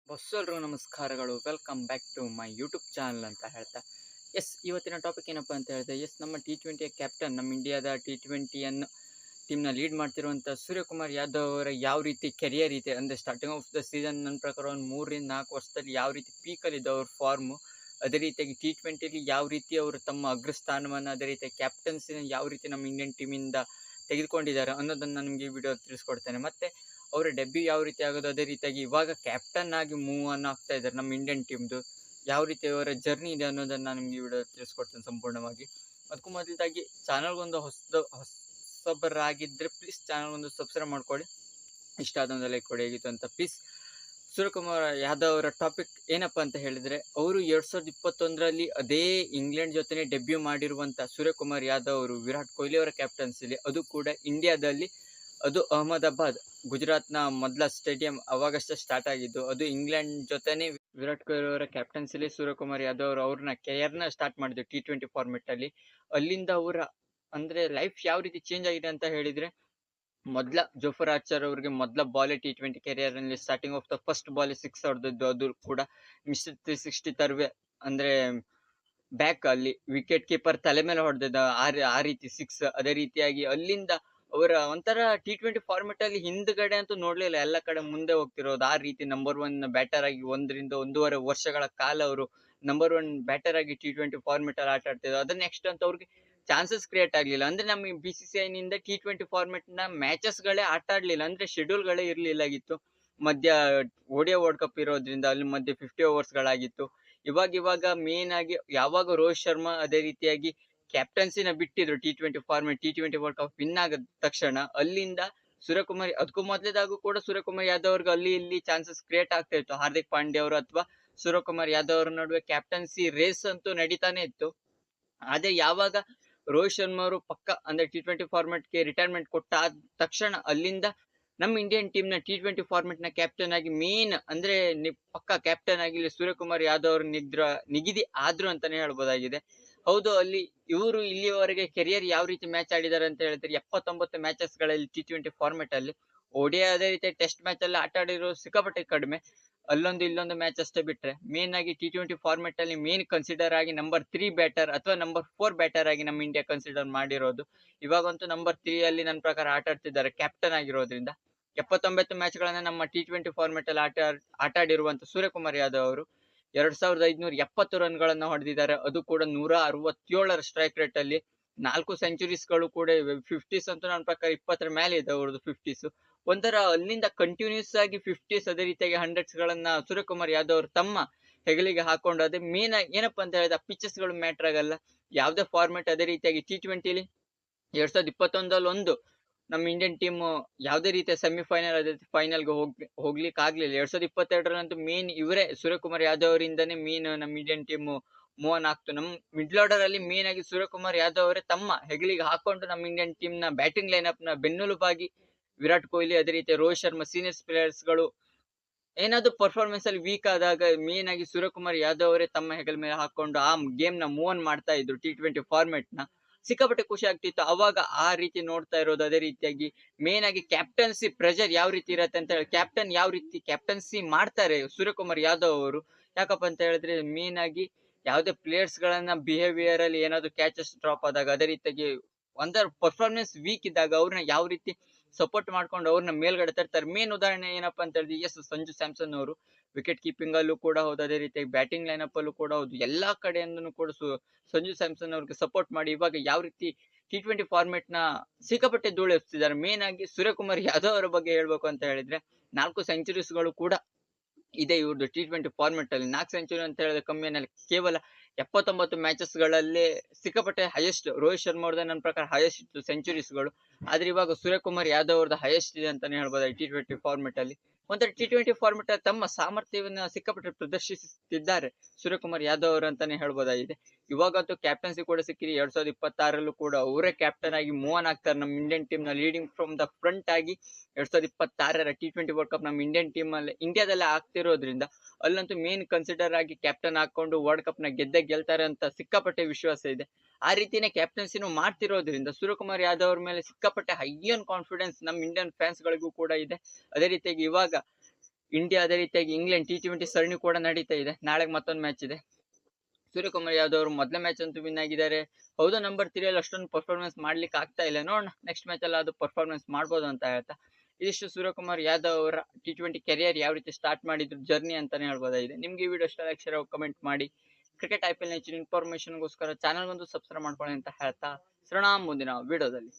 ಬಸ್ಸಲ್ರು ನಮಸ್ಕಾರಗಳು. Welcome back to my YouTube channel ಅಂತ ಹೇಳ್ತಾ ಇವತ್ತಿನ ಟಾಪಿಕ್ ಏನಪ್ಪ ಅಂತ ಹೇಳಿದ್ರೆ ನಮ್ಮ T20ಯ ಕ್ಯಾಪ್ಟನ್, ನಮ್ಮ ಇಂಡಿಯಾದ T20ಯನ್ನು ಟೀಮ್ನ ಲೀಡ್ ಮಾಡ್ತಿರುವಂಥ ಸೂರ್ಯಕುಮಾರ್ ಯಾದವ್ ಅವರ ಯಾವ ರೀತಿ ಕೆರಿಯರ್ ಇದೆ ಅಂದರೆ ಸ್ಟಾರ್ಟಿಂಗ್ ಆಫ್ ದ ಸೀಸನ್ ನನ್ನ ಪ್ರಕಾರ ಒಂದು 3 ರಿಂದ 4 ವರ್ಷದಲ್ಲಿ ಯಾವ ರೀತಿ ಪೀಕಲ್ಲಿದೆ ಅವ್ರ ಫಾರ್ಮು, ಅದೇ ರೀತಿಯಾಗಿ T20ಲಿ ಯಾವ ರೀತಿ ಅವರು ತಮ್ಮ ಅಗ್ರಸ್ಥಾನವನ್ನು, ಅದೇ ರೀತಿ ಕ್ಯಾಪ್ಟನ್ಸಿನ ಯಾವ ರೀತಿ ನಮ್ಮ ಇಂಡಿಯನ್ ಟೀಮಿಂದ ತೆಗೆದುಕೊಂಡಿದ್ದಾರೆ ಅನ್ನೋದನ್ನು ನಿಮಗೆ ಈ ವಿಡಿಯೋ ತಿಳಿಸ್ಕೊಡ್ತೇನೆ. ಮತ್ತು ಅವರ ಡೆಬ್ಯೂ ಯಾವ ರೀತಿ ಆಗೋದು, ಅದೇ ರೀತಿಯಾಗಿ ಇವಾಗ ಕ್ಯಾಪ್ಟನ್ ಆಗಿ ಮೂವ್ ಅನ್ನು ಆಗ್ತಾ ಇದ್ದಾರೆ ನಮ್ಮ ಇಂಡಿಯನ್ ಟೀಮ್ದು, ಯಾವ ರೀತಿ ಅವರ ಜರ್ನಿ ಇದೆ ಅನ್ನೋದನ್ನು ನಾನು ನಿಮಗೆ ಈ ವಿಡಿಯೋ ತಿಳಿಸ್ಕೊಡ್ತೇನೆ ಸಂಪೂರ್ಣವಾಗಿ. ಅದಕ್ಕೂ ಮೊದಲಾಗಿ ಚಾನಲ್ಗೊಂದು ಹೊಸಬರಾಗಿದ್ದರೆ ಪ್ಲೀಸ್ ಚಾನಲ್ಗೊಂದು ಸಬ್ಸ್ಕ್ರೈಬ್ ಮಾಡ್ಕೊಳ್ಳಿ, ಇಷ್ಟ ಆದೊಂದು ಲೈಕ್ ಕೊಡಿ ಹೇಗಿತ್ತು ಅಂತ ಪ್ಲೀಸ್. ಸೂರ್ಯಕುಮಾರ್ ಯಾದವ್ ಅವರ ಟಾಪಿಕ್ ಏನಪ್ಪ ಅಂತ ಹೇಳಿದರೆ, ಅವರು 2021ರಲ್ಲಿ ಅದೇ ಇಂಗ್ಲೆಂಡ್ ಜೊತೆ ಡೆಬ್ಯೂ ಮಾಡಿರುವಂಥ ಸೂರ್ಯಕುಮಾರ್ ಯಾದವ್ ಅವರು ವಿರಾಟ್ ಕೊಹ್ಲಿ ಅವರ ಕ್ಯಾಪ್ಟನ್ಸಿಲಿ, ಅದು ಕೂಡ ಇಂಡಿಯಾದಲ್ಲಿ, ಅದು ಅಹಮದಾಬಾದ್ ಗುಜರಾತ್ನ ಮೊದಲ ಸ್ಟೇಡಿಯಂ ಅವಾಗಷ್ಟೇ ಸ್ಟಾರ್ಟ್ ಆಗಿದ್ದು. ಅದು ಇಂಗ್ಲೆಂಡ್ ಜೊತೆನೇ ವಿರಾಟ್ ಕೊಹ್ಲಿ ಅವರ ಕ್ಯಾಪ್ಟನ್ಸಿಲಿ ಸೂರ್ಯಕುಮಾರ್ ಯಾದವ್ ಅವರು ಅವ್ರನ್ನ ಕೆರಿಯರ್ನ ಸ್ಟಾರ್ಟ್ ಮಾಡಿದ್ರು T20 ಫಾರ್ಮೆಟಲ್ಲಿ. ಅಲ್ಲಿಂದ ಅವರ ಅಂದರೆ ಲೈಫ್ ಯಾವ ರೀತಿ ಚೇಂಜ್ ಆಗಿದೆ ಅಂತ ಹೇಳಿದರೆ, ಮೊದಲ ಜೋಫರ್ ಆರ್ಚರ್ ಅವರಿಗೆ ಮೊದಲ ಬಾಲ್ T20 ಕೆರಿಯರ್ನಲ್ಲಿ starting of the first ball 6 ಹೊಡೆದಿದ್ದು, ಅದು ಕೂಡ ಮಿಸ್ಟರ್ 360 ತರುವೆ ಅಂದರೆ ಬ್ಯಾಕ್ ಅಲ್ಲಿ ವಿಕೆಟ್ ಕೀಪರ್ ತಲೆ ಮೇಲೆ ಹೊಡೆದಿದ್ದ ಆ ರೀತಿ 6. ಅದೇ ರೀತಿಯಾಗಿ ಅಲ್ಲಿಂದ ಅವರ ಒಂಥರ T20 ಫಾರ್ಮೆಟ್ ಅಲ್ಲಿ ಹಿಂದ್ಗಡೆ ಅಂತೂ ನೋಡ್ಲಿಲ್ಲ, ಎಲ್ಲ ಕಡೆ ಮುಂದೆ ಹೋಗ್ತಿರೋದು. ಆ ರೀತಿ ನಂಬರ್ 1 ಬ್ಯಾಟರ್ ಆಗಿ 1 ರಿಂದ 1.5 ವರ್ಷಗಳ ಕಾಲ ಅವರು ನಂಬರ್ 1 ಬ್ಯಾಟರ್ ಆಗಿ T20 ಫಾರ್ಮೆಟ್ ಅಲ್ಲಿ ಆಟ ಆಡ್ತಿದ್ರು. ಅದ್ರ ನೆಕ್ಸ್ಟ್ ಅಂತ ಅವ್ರಿಗೆ ಚಾನ್ಸಸ್ ಕ್ರಿಯೇಟ್ ಆಗ್ಲಿಲ್ಲ. ಅಂದ್ರೆ ನಮ್ಮ BCCI ನಿಂದ T20 ಫಾರ್ಮೆಟ್ ನ ಮ್ಯಾಚಸ್ ಗಳೇ ಆಟ ಆಡ್ಲಿಲ್ಲ, ಅಂದ್ರೆ ಶೆಡ್ಯೂಲ್ ಗಳೇ ಇರ್ಲಿಲ್ಲಾಗಿತ್ತು. ಮಧ್ಯ ODI ವರ್ಲ್ಡ್ ಕಪ್ ಇರೋದ್ರಿಂದ ಅಲ್ಲಿ ಮಧ್ಯೆ 50 ಓವರ್ಸ್ ಗಳಾಗಿತ್ತು. ಇವಾಗ ಮೇನ್ ಆಗಿ ಯಾವಾಗ ರೋಹಿತ್ ಶರ್ಮಾ ಅದೇ ರೀತಿಯಾಗಿ ಕ್ಯಾಪ್ಟನ್ಸಿನ ಬಿಟ್ಟಿದ್ರು T20 format, T20 world cup win ಆದ ತಕ್ಷಣ ಅಲ್ಲಿಂದ ಸೂರ್ಯಕುಮಾರ್, ಅದಕ್ಕೂ ಮೊದಲೇದಾಗೂ ಕೂಡ ಸೂರ್ಯಕುಮಾರ್ ಯಾದವ್ ಅವ್ರಿಗೆ ಅಲ್ಲಿ ಇಲ್ಲಿ ಚಾನ್ಸಸ್ ಕ್ರಿಯೇಟ್ ಆಗ್ತಾ ಇತ್ತು. ಹಾರ್ದಿಕ್ ಪಾಂಡ್ಯ ಅವರು ಅಥವಾ ಸೂರ್ಯಕುಮಾರ್ ಯಾದವ್ ಅವರ ನಡುವೆ ಕ್ಯಾಪ್ಟನ್ಸಿ ರೇಸ್ ಅಂತೂ ನಡೀತಾನೆ ಇತ್ತು. ಆದ್ರೆ ಯಾವಾಗ ರೋಹಿತ್ ಶರ್ಮಾ ಅವರು ಪಕ್ಕ ಅಂದ್ರೆ T20 ಫಾರ್ಮೆಟ್ಗೆ ರಿಟೈರ್ಮೆಂಟ್ ಕೊಟ್ಟ ತಕ್ಷಣ ಅಲ್ಲಿಂದ ನಮ್ಮ ಇಂಡಿಯನ್ ಟೀಮ್ ನ T20 ಫಾರ್ಮೆಟ್ ನ ಕ್ಯಾಪ್ಟನ್ ಆಗಿ ಮೇನ್ ಅಂದ್ರೆ ಪಕ್ಕ ಕ್ಯಾಪ್ಟನ್ ಆಗಿ ಸೂರ್ಯಕುಮಾರ್ ಯಾದವ್ ಅವರು ನಿಗದಿ ಆದ್ರು ಅಂತಾನೆ ಹೇಳ್ಬೋದಾಗಿದೆ. ಹೌದು, ಅಲ್ಲಿ ಇವರು ಇಲ್ಲಿಯವರೆಗೆ ಕೆರಿಯರ್ ಯಾವ ರೀತಿ ಮ್ಯಾಚ್ ಆಡಿದ್ದಾರೆ ಅಂತ ಹೇಳಿದ್ರೆ 79 ಮ್ಯಾಚಸ್ ಗಳಲ್ಲಿ T20 ಫಾರ್ಮೆಟ್ ಅಲ್ಲಿ. ODI ಅದೇ ರೀತಿ ಟೆಸ್ಟ್ ಮ್ಯಾಚ್ ಅಲ್ಲಿ ಆಟ ಆಡಿರೋ ಸಿಕ್ಕಾಪಟ್ಟೆ ಕಡಿಮೆ, ಅಲ್ಲೊಂದು ಇಲ್ಲೊಂದು ಮ್ಯಾಚ್ ಅಷ್ಟೇ ಬಿಟ್ರೆ. ಮೇನ್ ಆಗಿ T20 ಫಾರ್ಮೆಟ್ ಅಲ್ಲಿ ಮೇನ್ ಕನ್ಸಿಡರ್ ಆಗಿ ನಂಬರ್ 3 ಬ್ಯಾಟರ್ ಅಥವಾ ನಂಬರ್ 4 ಬ್ಯಾಟರ್ ಆಗಿ ನಮ್ಮ ಇಂಡಿಯಾ ಕನ್ಸಿಡರ್ ಮಾಡಿರೋದು. ಇವಾಗಂತೂ ನಂಬರ್ 3 ಅಲ್ಲಿ ನನ್ನ ಪ್ರಕಾರ ಆಟ ಆಡ್ತಿದ್ದಾರೆ ಕ್ಯಾಪ್ಟನ್ ಆಗಿರೋದ್ರಿಂದ. 79 ಮ್ಯಾಚ್ ಗಳನ್ನ ನಮ್ಮ T20 ಫಾರ್ಮೆಟ್ ಅಲ್ಲಿ ಆಟ ಆಡಿರುವಂತ ಸೂರ್ಯಕುಮಾರ್ ಯಾದವ್ ಅವರು 2570 ರನ್ಗಳನ್ನ ಹೊಡೆದಿದ್ದಾರೆ, ಅದು ಕೂಡ 167ರ ಸ್ಟ್ರೈಕ್ ರೇಟ್ ಅಲ್ಲಿ. 4 ಸೆಂಚುರೀಸ್ ಗಳು ಕೂಡ 50s ಅಂತೂ ನನ್ನ ಪ್ರಕಾರ 20ರ ಮೇಲೆ ಇದೆ ಅವ್ರದ್ದು 50s. ಒಂಥರ ಅಲ್ಲಿಂದ ಕಂಟಿನ್ಯೂಸ್ ಆಗಿ 50s ಅದೇ ರೀತಿಯಾಗಿ 100s ಗಳನ್ನ ಸೂರ್ಯಕುಮಾರ್ ಯಾದವ್ ಅವರು ತಮ್ಮ ಹೆಗಲಿಗೆ ಹಾಕೊಂಡು, ಅದೇ ಮೇನ್ ಏನಪ್ಪಾ ಅಂತ ಹೇಳಿದ್ರೆ ಪಿಚಸ್ ಗಳು ಮ್ಯಾಟರ್ ಆಗಲ್ಲ. ಯಾವ್ದೇ ಫಾರ್ಮೆಟ್ ಅದೇ ರೀತಿಯಾಗಿ T20ಲಿ 2021ರಲ್ಲಿ ಒಂದು ನಮ್ಮ ಇಂಡಿಯನ್ ಟೀಮ್ ಯಾವುದೇ ರೀತಿಯ ಸೆಮಿಫೈನಲ್ ಅದೇ ಫೈನಲ್ಗೆ ಹೋಗ್ಲಿಕ್ಕೆ ಆಗ್ಲಿಲ್ಲ. 2022ರಲ್ಲಂತೂ ಮೇನ್ ಇವರೇ ಸೂರ್ಯಕುಮಾರ್ ಯಾದವ್ ಅವರಿಂದನೇ ಮೇನ್ ನಮ್ಮ ಇಂಡಿಯನ್ ಟೀಮ್ ಮೂವ್ ಆನ್ ಆಗ್ತು. ನಮ್ಮ ಮಿಡ್ಲ್ ಆರ್ಡರ್ ಅಲ್ಲಿ ಮೇನ್ ಆಗಿ ಸೂರ್ಯಕುಮಾರ್ ಯಾದವ್ ಅವರೇ ತಮ್ಮ ಹೆಗಲಿಗೆ ಹಾಕೊಂಡು ನಮ್ಮ ಇಂಡಿಯನ್ ಟೀಮ್ ನ ಬ್ಯಾಟಿಂಗ್ ಲೈನ್ ನ ಬೆನ್ನೆಲುಬಾಗಿ ವಿರಾಟ್ ಕೊಹ್ಲಿ ಅದೇ ರೀತಿ ರೋಹಿತ್ ಶರ್ಮಾ ಸೀನಿಯರ್ಸ್ ಪ್ಲೇಯರ್ಸ್ ಗಳು ಏನಾದ್ರು ಪರ್ಫಾರ್ಮೆನ್ಸ್ ಅಲ್ಲಿ ವೀಕ್ ಆದಾಗ ಮೇನ್ ಆಗಿ ಸೂರ್ಯಕುಮಾರ್ ಯಾದವ್ ಅವರೇ ತಮ್ಮ ಹೆಗಲ ಮೇಲೆ ಹಾಕೊಂಡು ಆ ಗೇಮ್ ನ ಮೂವ್ ಆನ್ ಮಾಡ್ತಾ ಇದ್ರು T20 ಫಾರ್ಮೆಟ್ ನ. ಸಿಕ್ಕಾಪಟ್ಟೆ ಖುಷಿ ಆಗ್ತಿತ್ತು ಅವಾಗ ಆ ರೀತಿ ನೋಡ್ತಾ ಇರೋದು. ಅದೇ ರೀತಿಯಾಗಿ ಮೇನ್ ಆಗಿ ಕ್ಯಾಪ್ಟನ್ಸಿ ಪ್ರೆಷರ್ ಯಾವ ರೀತಿ ಇರತ್ತೆ ಅಂತ ಹೇಳಿ, ಕ್ಯಾಪ್ಟನ್ ಯಾವ ರೀತಿ ಕ್ಯಾಪ್ಟನ್ಸಿ ಮಾಡ್ತಾರೆ ಸೂರ್ಯಕುಮಾರ್ ಯಾದವ್ ಅವರು. ಯಾಕಪ್ಪ ಅಂತ ಹೇಳಿದ್ರೆ ಮೇನ್ ಆಗಿ ಯಾವುದೇ ಪ್ಲೇಯರ್ಸ್ ಗಳನ್ನ ಬಿಹೇವಿಯರ್ ಅಲ್ಲಿ ಏನಾದ್ರು ಕ್ಯಾಚಸ್ ಡ್ರಾಪ್ ಆದಾಗ, ಅದೇ ರೀತಿಯಾಗಿ ಒಂದರ ಪರ್ಫಾರ್ಮೆನ್ಸ್ ವೀಕ್ ಇದ್ದಾಗ ಅವ್ರನ್ನ ಯಾವ ರೀತಿ ಸಪೋರ್ಟ್ ಮಾಡ್ಕೊಂಡು ಅವ್ರನ್ನ ಮೇಲ್ಗಡೆ ತರ್ತಾರೆ. ಮೇನ್ ಉದಾಹರಣೆ ಏನಪ್ಪಾ ಅಂತ ಹೇಳಿದ್ರೆ ಸಂಜು ಸ್ಯಾಮ್ಸನ್ ಅವರು ವಿಕೆಟ್ ಕೀಪಿಂಗ್ ಅಲ್ಲೂ ಕೂಡ ಹೌದು, ಅದೇ ರೀತಿಯಾಗಿ ಬ್ಯಾಟಿಂಗ್ ಲೈನ್ ಅಪ್ ಅಲ್ಲೂ ಕೂಡ ಹೌದು, ಎಲ್ಲಾ ಕಡೆಯಿಂದನೂ ಕೂಡ ಸಂಜು ಸ್ಯಾಮ್ಸನ್ ಅವ್ರಿಗೆ ಸಪೋರ್ಟ್ ಮಾಡಿ ಇವಾಗ ಯಾವ ರೀತಿ T20 ಫಾರ್ಮೆಟ್ ನ ಸಿಕ್ಕಾಪಟ್ಟೆ ಧೂಳೆತ್ತಿದ್ದಾರೆ. ಮೇನ್ ಆಗಿ ಸೂರ್ಯಕುಮಾರ್ ಯಾದವ್ ಅವರ ಬಗ್ಗೆ ಹೇಳ್ಬೇಕು ಅಂತ ಹೇಳಿದ್ರೆ 4 ಸೆಂಚುರೀಸ್ ಗಳು ಕೂಡ ಇದೆ ಇವ್ರದ್ದು T20 ಫಾರ್ಮೆಟ್ ಅಲ್ಲಿ. 4 ಸೆಂಚುರಿ ಅಂತ ಹೇಳಿದ್ರೆ ಕಮ್ಮಿನಲ್ಲಿ ಕೇವಲ 79 ಮ್ಯಾಚಸ್ ಗಳಲ್ಲೇ ಸಿಕ್ಕಾಪಟ್ಟೆ ಹೈಯೆಸ್ಟ್. ರೋಹಿತ್ ಶರ್ಮಾ ಅವ್ರದ್ದು ನನ್ನ ಪ್ರಕಾರ ಹೈಯೆಸ್ಟ್ ಇತ್ತು ಸೆಂಚುರೀಸ್ ಗಳು, ಆದ್ರೆ ಇವಾಗ ಸೂರ್ಯಕುಮಾರ್ ಯಾದವ್ ಅವ್ರದ್ದು ಹೈಯೆಸ್ಟ್ ಇದೆ ಅಂತಾನೆ ಹೇಳ್ಬೋದು T20 ಫಾರ್ಮೆಟ್ ಅಲ್ಲಿ. ಒಂಥರ T20 ಫಾರ್ಮೆಟ್ ತಮ್ಮ ಸಾಮರ್ಥ್ಯವನ್ನ ಸಿಕ್ಕಾಪಟ್ಟೆ ಪ್ರದರ್ಶಿಸುತ್ತಿದ್ದಾರೆ ಸೂರ್ಯಕುಮಾರ್ ಯಾದವ್ ಅವರು ಅಂತಾನೆ ಹೇಳ್ಬೋದಾಗಿದೆ. ಇವಾಗಂತೂ ಕ್ಯಾಪ್ಟನ್ಸಿ ಕೂಡ ಸಿಕ್ಕಿರಿ. 2026ರಲ್ಲೂ ಕೂಡ ಅವರೇ ಕ್ಯಾಪ್ಟನ್ ಆಗಿ ಮೂವ್ ಆನ್ ಆಗ್ತಾರೆ ನಮ್ಮ ಇಂಡಿಯನ್ ಟೀಮ್ ನ ಲೀಡಿಂಗ್ ಫ್ರಮ್ ದ ಫ್ರಂಟ್ ಆಗಿ. 2026ರ T20 ವರ್ಲ್ಡ್ ಕಪ್ ನಮ್ಮ ಇಂಡಿಯನ್ ಟೀಮ್ ಅಲ್ಲಿ ಇಂಡಿಯಾದಲ್ಲೇ ಆಗ್ತಿರೋದ್ರಿಂದ ಅಲ್ಲಂತೂ ಮೇನ್ ಕನ್ಸಿಡರ್ ಆಗಿ ಕ್ಯಾಪ್ಟನ್ ಹಾಕೊಂಡು ವರ್ಲ್ಡ್ ಕಪ್ ನ ಗೆಲ್ತಾರೆ ಅಂತ ಸಿಕ್ಕಾಪಟ್ಟೆ ವಿಶ್ವಾಸ ಇದೆ. ಆ ರೀತಿನೇ ಕ್ಯಾಪ್ಟನ್ಸಿನೂ ಮಾಡ್ತಿರೋದ್ರಿಂದ ಸೂರ್ಯಕುಮಾರ್ ಯಾದವ್ ಅವ್ರ ಮೇಲೆ ಸಿಕ್ಕಾಪಟ್ಟೆ ಹೈ ಆನ್ ಕಾನ್ಫಿಡೆನ್ಸ್ ನಮ್ಮ ಇಂಡಿಯನ್ ಫ್ಯಾನ್ಸ್ ಗಳಿಗೂ ಕೂಡ ಇದೆ. ಅದೇ ರೀತಿಯಾಗಿ ಇವಾಗ ಇಂಡಿಯಾ ಅದೇ ರೀತಿಯಾಗಿ ಇಂಗ್ಲೆಂಡ್ T20 ಸರಣಿ ಕೂಡ ನಡೀತಾ ಇದೆ. ನಾಳೆಗೆ ಮತ್ತೊಂದು ಮ್ಯಾಚ್ ಇದೆ. ಸೂರ್ಯಕುಮಾರ್ ಯಾದವ್ ಅವರು ಮೊದಲ ಮ್ಯಾಚ್ ಅಂತೂ ವಿನ್ ಆಗಿದ್ದಾರೆ. ಹೌದು, ನಂಬರ್ 3 ಅಲ್ಲಿ ಅಷ್ಟೊಂದು ಪರ್ಫಾರ್ಮೆನ್ಸ್ ಮಾಡ್ಲಿಕ್ಕೆ ಆಗ್ತಾ ಇಲ್ಲ. ನೋಡೋಣ ನೆಕ್ಸ್ಟ್ ಮ್ಯಾಚ್ ಅಲ್ಲಿ ಅದು ಪರ್ಫಾರ್ಮೆನ್ಸ್ ಮಾಡ್ಬೋದು ಅಂತ ಹೇಳ್ತಾ ಇದಿಷ್ಟು ಸೂರ್ಯಕುಮಾರ್ ಯಾದವ್ ಅವರ T20 ಕೆರಿಯರ್ ಯಾವ ರೀತಿ ಸ್ಟಾರ್ಟ್ ಮಾಡಿದ್ರು ಜರ್ನಿ ಅಂತಾನೆ ಹೇಳ್ಬೋದಾಗಿದೆ. ನಿಮ್ಗೆ ಈ ವಿಡಿಯೋ ಇಷ್ಟ ಲೈಕ್ ಕಮೆಂಟ್ ಮಾಡಿ. ಕ್ರಿಕೆಟ್ IPL ಹೆಚ್ಚಿನ ಇನ್ಫಾರ್ಮೇಶನ್ಗೋಸ್ಕರ ಚಾನಲ್ ಒಂದು ಸಬ್ಸ್ಕ್ರೈಬ್ ಮಾಡ್ಕೊಳ್ಳಿ ಅಂತ ಹೇಳ್ತಾ ಸಿಗೋಣ ಮುಂದಿನ ವಿಡಿಯೋದಲ್ಲಿ.